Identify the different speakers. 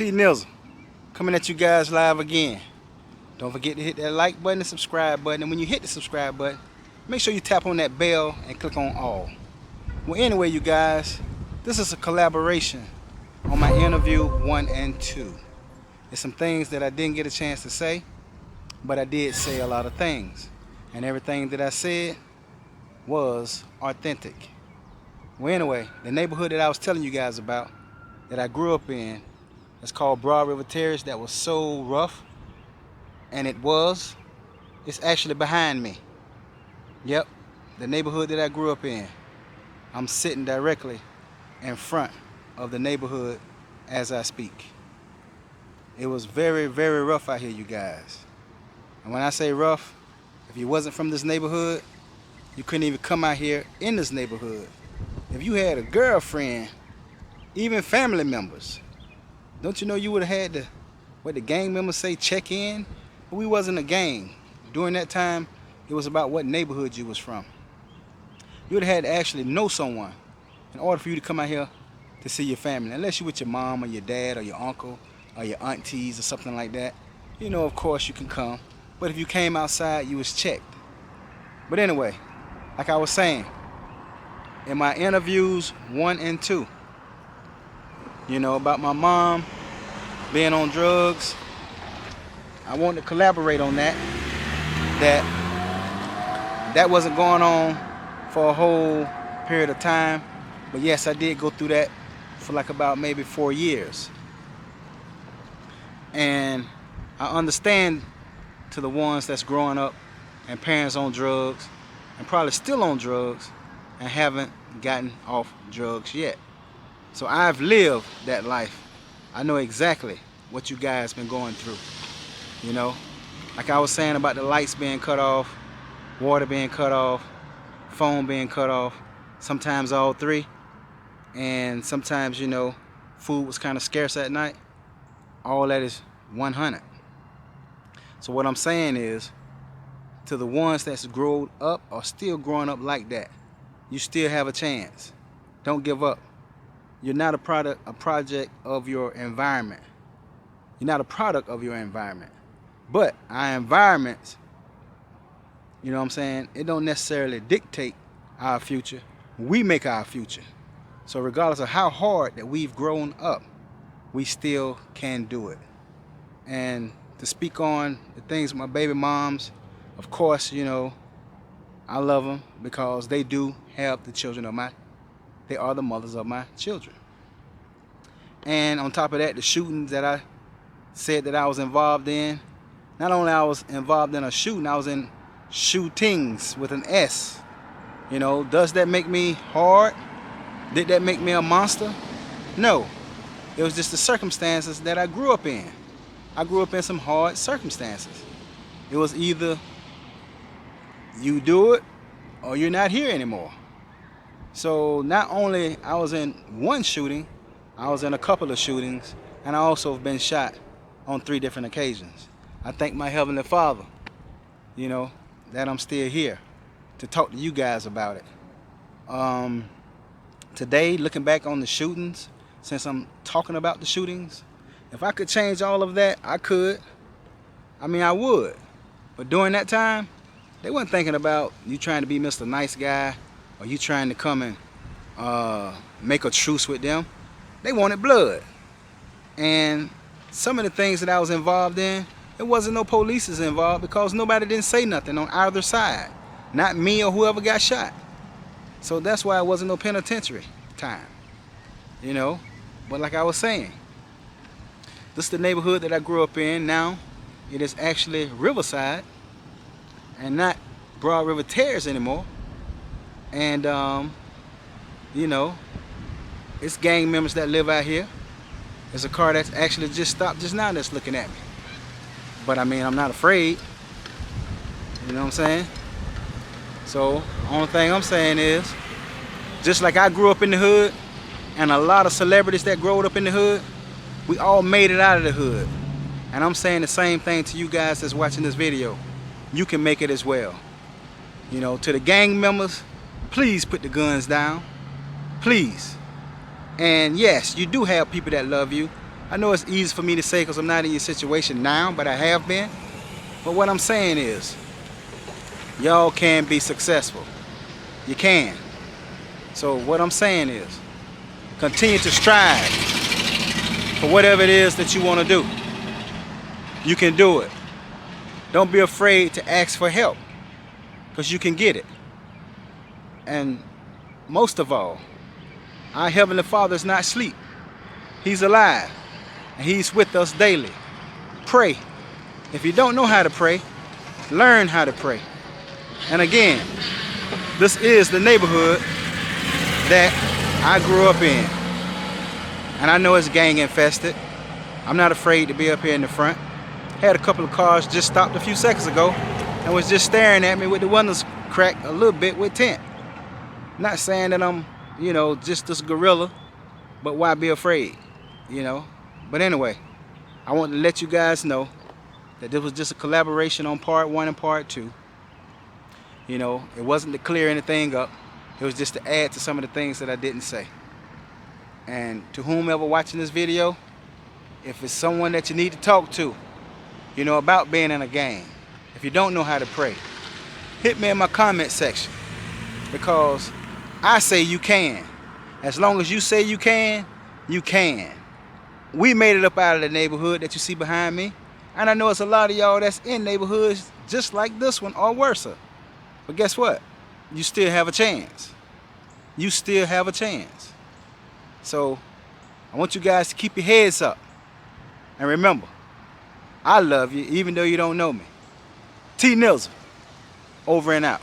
Speaker 1: Tniza, coming at you guys live again. Don't forget to hit that like button and subscribe button. And when you hit the subscribe button, make sure you tap on that bell and click on all. Well, anyway, you guys, this is a collaboration on my interview 1 and 2. There's some things that I didn't get a chance to say, but I did say a lot of things. And everything that I said was authentic. Well, anyway, the neighborhood that I was telling you guys about, that I grew up in, it's called Broad River Terrace. That was so rough, and it's actually behind me. Yep, the neighborhood that I grew up in. I'm sitting directly in front of the neighborhood as I speak. It was very, very rough out here, you guys. And when I say rough, if you wasn't from this neighborhood, you couldn't even come out here in this neighborhood. If you had a girlfriend, even family members, don't you know you would have had to, what the gang members say, check in? But we wasn't a gang. During that time, it was about what neighborhood you was from. You would have had to actually know someone in order for you to come out here to see your family. Unless you're with your mom or your dad or your uncle or your aunties or something like that. You know, of course you can come. But if you came outside, you was checked. But anyway, like I was saying, in my interviews 1 and 2, you know, about my mom being on drugs, I wanted to collaborate on that. That wasn't going on for a whole period of time. But yes, I did go through that for like about maybe 4 years. And I understand to the ones that's growing up and parents on drugs and probably still on drugs and haven't gotten off drugs yet. So I've lived that life. I know exactly what you guys been going through. You know, like I was saying about the lights being cut off, water being cut off, phone being cut off, sometimes all three. And sometimes, you know, food was kind of scarce at night. All that is 100. So what I'm saying is, to the ones that's grown up or still growing up like that, you still have a chance. Don't give up. You're not a project of your environment. You're not a product of your environment. But our environments, you know what I'm saying, it don't necessarily dictate our future. We make our future. So regardless of how hard that we've grown up, we still can do it. And to speak on the things with my baby moms, of course, you know, I love them because they do have the children of they are the mothers of my children. And on top of that, the shootings that I said that I was involved in, not only I was involved in a shooting, I was in shootings with an S. You know, does that make me hard? Did that make me a monster? No. It was just the circumstances that I grew up in. I grew up in some hard circumstances. It was either you do it or you're not here anymore. So not only I was in one shooting, I was in a couple of shootings, and I also have been shot on 3 different occasions. I thank my Heavenly Father, you know, that I'm still here to talk to you guys about it. Today, looking back on the shootings, since I'm talking about the shootings, if I could change all of that, I could. I mean, I would. But during that time, they weren't thinking about you trying to be Mr. Nice Guy or you trying to come and make a truce with them. They wanted blood. And some of the things that I was involved in, it wasn't no police involved because nobody didn't say nothing on either side. Not me or whoever got shot. So that's why it wasn't no penitentiary time. You know? But like I was saying, this is the neighborhood that I grew up in. Now, it is actually Riverside and not Broad River Terrace anymore. And, you know, it's gang members that live out here. There's a car that's actually just stopped just now that's looking at me. But I mean, I'm not afraid. You know what I'm saying? So, the only thing I'm saying is, just like I grew up in the hood, and a lot of celebrities that grew up in the hood, we all made it out of the hood. And I'm saying the same thing to you guys that's watching this video. You can make it as well. You know, to the gang members, please put the guns down. Please. And yes, you do have people that love you. I know it's easy for me to say because I'm not in your situation now, but I have been. But what I'm saying is, y'all can be successful. You can. So what I'm saying is, continue to strive for whatever it is that you want to do. You can do it. Don't be afraid to ask for help, because you can get it. And most of all, our Heavenly Father is not asleep. He's alive, and He's with us daily. Pray. If you don't know how to pray, learn how to pray. And again, this is the neighborhood that I grew up in. And I know it's gang infested. I'm not afraid to be up here in the front. Had a couple of cars just stopped a few seconds ago and was just staring at me with the windows cracked a little bit with tint. Not saying that I'm, just this gorilla, but why be afraid, But anyway, I want to let you guys know that this was just a collaboration on part 1 and part 2. It wasn't to clear anything up. It was just to add to some of the things that I didn't say. And to whomever watching this video, if it's someone that you need to talk to, about being in a gang, if you don't know how to pray, hit me in my comment section, because I say you can. As long as you say you can, you can. We made it up out of the neighborhood that you see behind me, and I know it's a lot of y'all that's in neighborhoods just like this one or worse. But guess what? You still have a chance. You still have a chance. So I want you guys to keep your heads up. And remember, I love you even though you don't know me. Tniza, over and out.